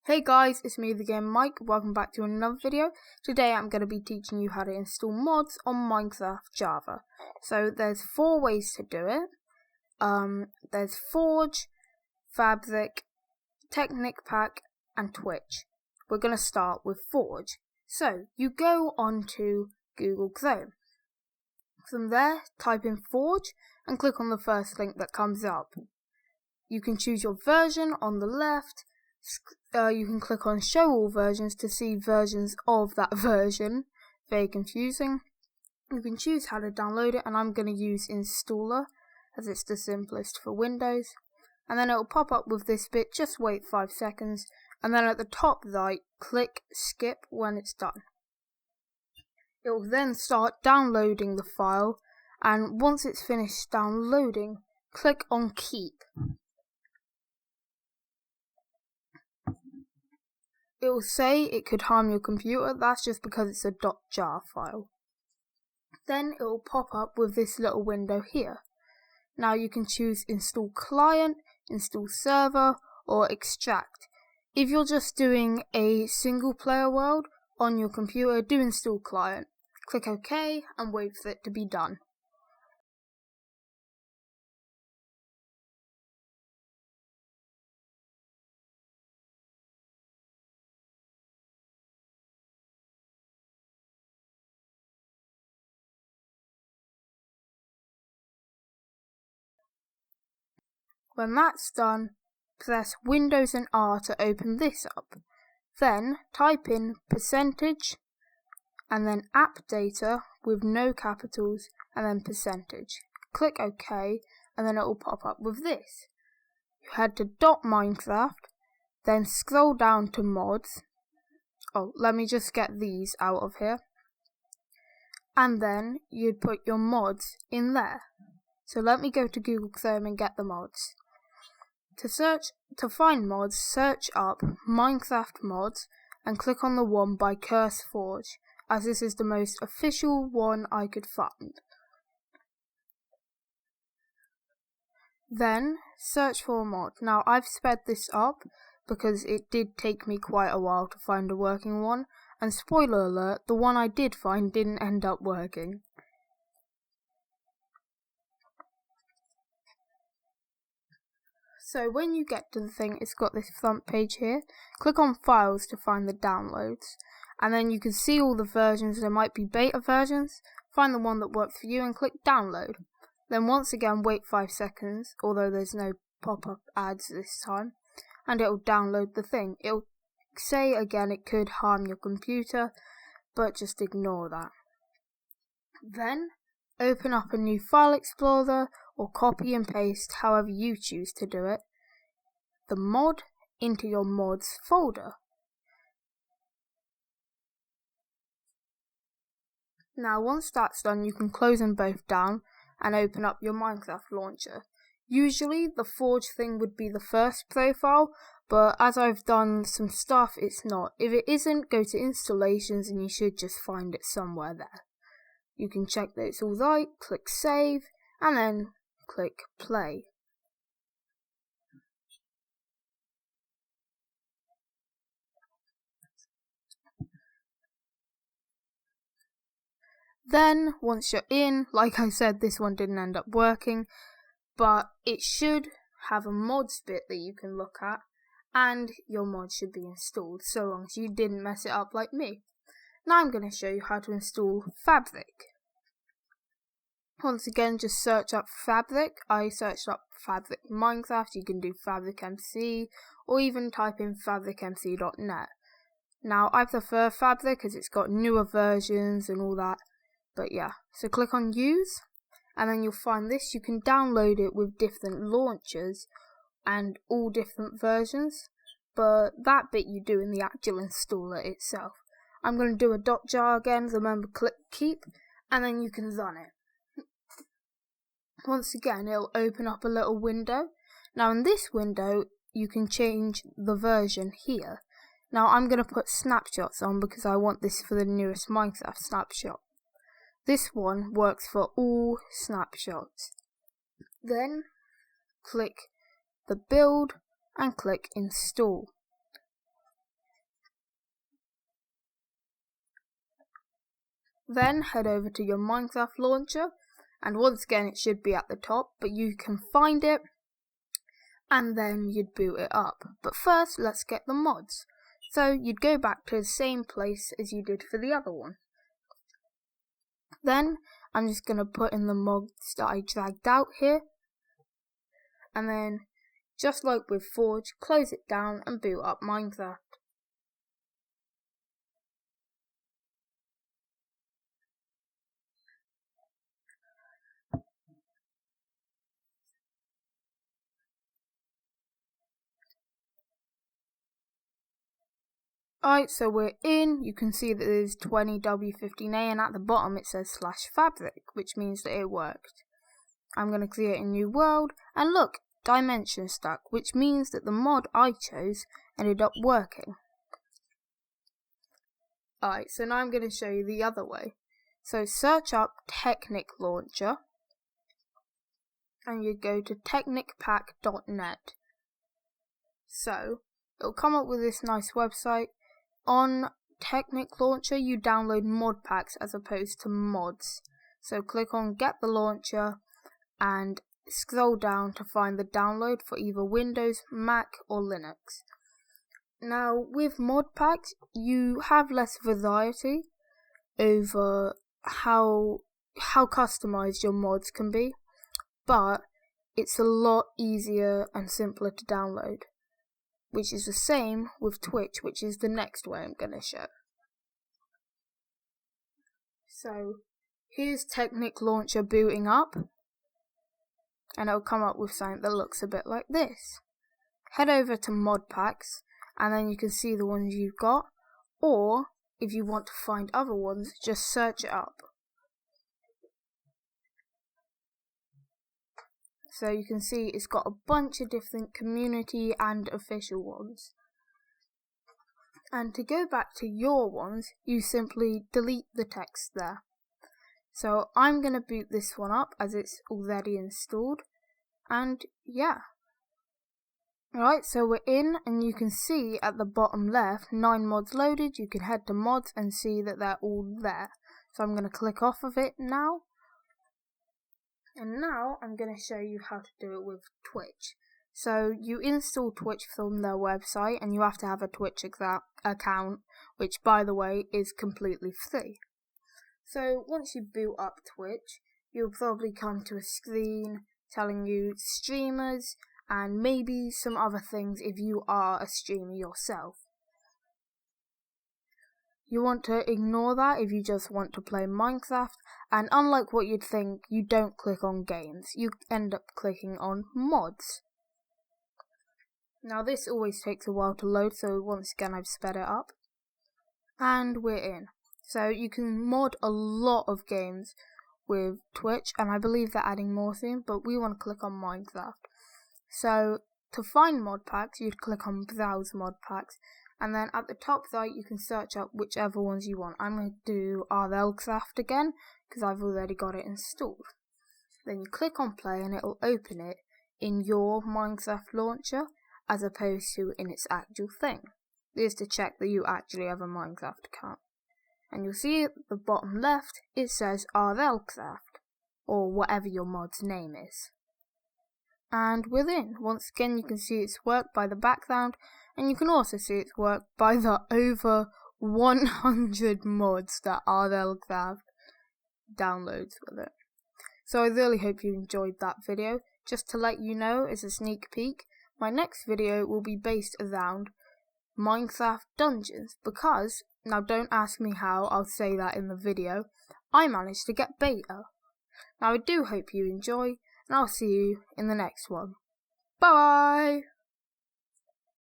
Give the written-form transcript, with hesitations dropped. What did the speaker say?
Hey guys, it's me again, Mike. Welcome back to another video. Today I'm going to be teaching you how to install mods on Minecraft Java. So there's 4 ways to do it. There's Forge, Fabric, Technic Pack, and Twitch. We're going to start with Forge. So you go onto Google Chrome. From there, type in Forge and click on the first link that comes up. You can choose your version on the left. You can click on show all versions to see versions of that version. Very confusing. You can choose how to download it, and I'm going to use installer as it's the simplest for Windows. And then it will pop up with this bit. Just wait 5 seconds, and then at the top right, click skip when it's done. It will then start downloading the file, and once it's finished downloading, click on keep. It will say it could harm your computer. That's just because it's a .jar file. Then it will pop up with this little window here. Now you can choose install client, install server, or extract. If you're just doing a single player world on your computer, do install client. Click OK and wait for it to be done. When that's done, press Windows and R to open this up. Then type in percentage and then app data with no capitals and then percentage. Click OK and then it will pop up with this. You head to .minecraft, then scroll down to mods. Oh, let me just get these out of here. And then you'd put your mods in there. So let me go to Google Chrome and get the mods. To find mods, search up Minecraft mods and click on the one by CurseForge, as this is the most official one I could find. Then search for a mod. Now I've sped this up because it did take me quite a while to find a working one, and spoiler alert, the one I did find didn't end up working. So when you get to the thing, it's got this front page here. Click on files to find the downloads, and then you can see all the versions. There might be beta versions. Find the one that works for you and click download. Then once again wait 5 seconds, although there's no pop-up ads this time, and it will download the thing. It will say again it could harm your computer, but just ignore that. Then open up a new file explorer or copy and paste, however you choose to do it, the mod into your mods folder. Now once that's done, you can close them both down and open up your Minecraft launcher. Usually the Forge thing would be the first profile, but as I've done some stuff, it's not. If it isn't, go to installations and you should just find it somewhere there. You can check that it's all right, click save, and then click play. Then, once you're in, like I said, this one didn't end up working, but it should have a mods bit that you can look at, and your mod should be installed, so long as you didn't mess it up like me. Now I'm going to show you how to install Fabric. Once again, just search up Fabric. I searched up Fabric Minecraft. You can do Fabric MC, or even type in fabricmc.net. Now I prefer Fabric because it's got newer versions and all that. But yeah, so click on use, and then you'll find this. You can download it with different launchers and all different versions, but that bit you do in the actual installer itself. I'm going to do a .jar again. Remember, click keep, and then you can run it. Once again, it'll open up a little window. Now in this window, you can change the version here. Now I'm going to put snapshots on because I want this for the newest Minecraft snapshot. This one works for all snapshots. Then click the build and click install. then head over to your Minecraft launcher, and once again it should be at the top, but you can find it and then you'd boot it up. But first, let's get the mods. So you'd go back to the same place as you did for the other one. Then I'm just going to put in the mods that I dragged out here, and then just like with Forge, close it down and boot up Minecraft. Alright, so we're in. You can see that there's 20W15A, and at the bottom it says /fabric, which means that it worked. I'm going to create a new world, and look, dimension stuck, which means that the mod I chose ended up working. Alright, so now I'm going to show you the other way. So search up Technic launcher, and you go to technicpack.net. So it'll come up with this nice website. On Technic launcher, you download mod packs as opposed to mods. So click on Get the Launcher and scroll down to find the download for either Windows, Mac or Linux. Now with mod packs, you have less variety over how customized your mods can be, but it's a lot easier and simpler to download, which is the same with Twitch, which is the next way I'm going to show. So here's Technic launcher booting up, and it'll come up with something that looks a bit like this. Head over to mod packs, and then you can see the ones you've got, or if you want to find other ones, just search it up. So you can see it's got a bunch of different community and official ones. And to go back to your ones, you simply delete the text there. So I'm going to boot this one up as it's already installed. And yeah. Alright, so we're in, and you can see at the bottom left, 9 mods loaded. You can head to mods and see that they're all there. So I'm going to click off of it now. And now I'm going to show you how to do it with Twitch. So you install Twitch from their website, and you have to have a Twitch account, which by the way is completely free. So once you boot up Twitch, you'll probably come to a screen telling you streamers and maybe some other things if you are a streamer yourself. You want to ignore that if you just want to play Minecraft, and unlike what you'd think, you don't click on games, you end up clicking on mods. Now this always takes a while to load, so once again I've sped it up. And we're in. So you can mod a lot of games with Twitch, and I believe they're adding more soon, but we want to click on Minecraft. So to find mod packs, you'd click on Browse Mod Packs, and then at the top right you can search up whichever ones you want. I'm going to do RLCraft again because I've already got it installed. Then you click on play and it'll open it in your Minecraft launcher as opposed to in its actual thing. This is to check that you actually have a Minecraft account. And you'll see at the bottom left it says RLCraft, or whatever your mod's name is. And we're in. Once again you can see its work by the background, and you can also see its work by the over 100 mods that RLCraft downloads with it. So I really hope you enjoyed that video. Just to let you know, as a sneak peek, my next video will be based around Minecraft dungeons, because, now don't ask me how, I'll say that in the video, I managed to get beta. Now I do hope you enjoy, and I'll see you in the next one. Bye!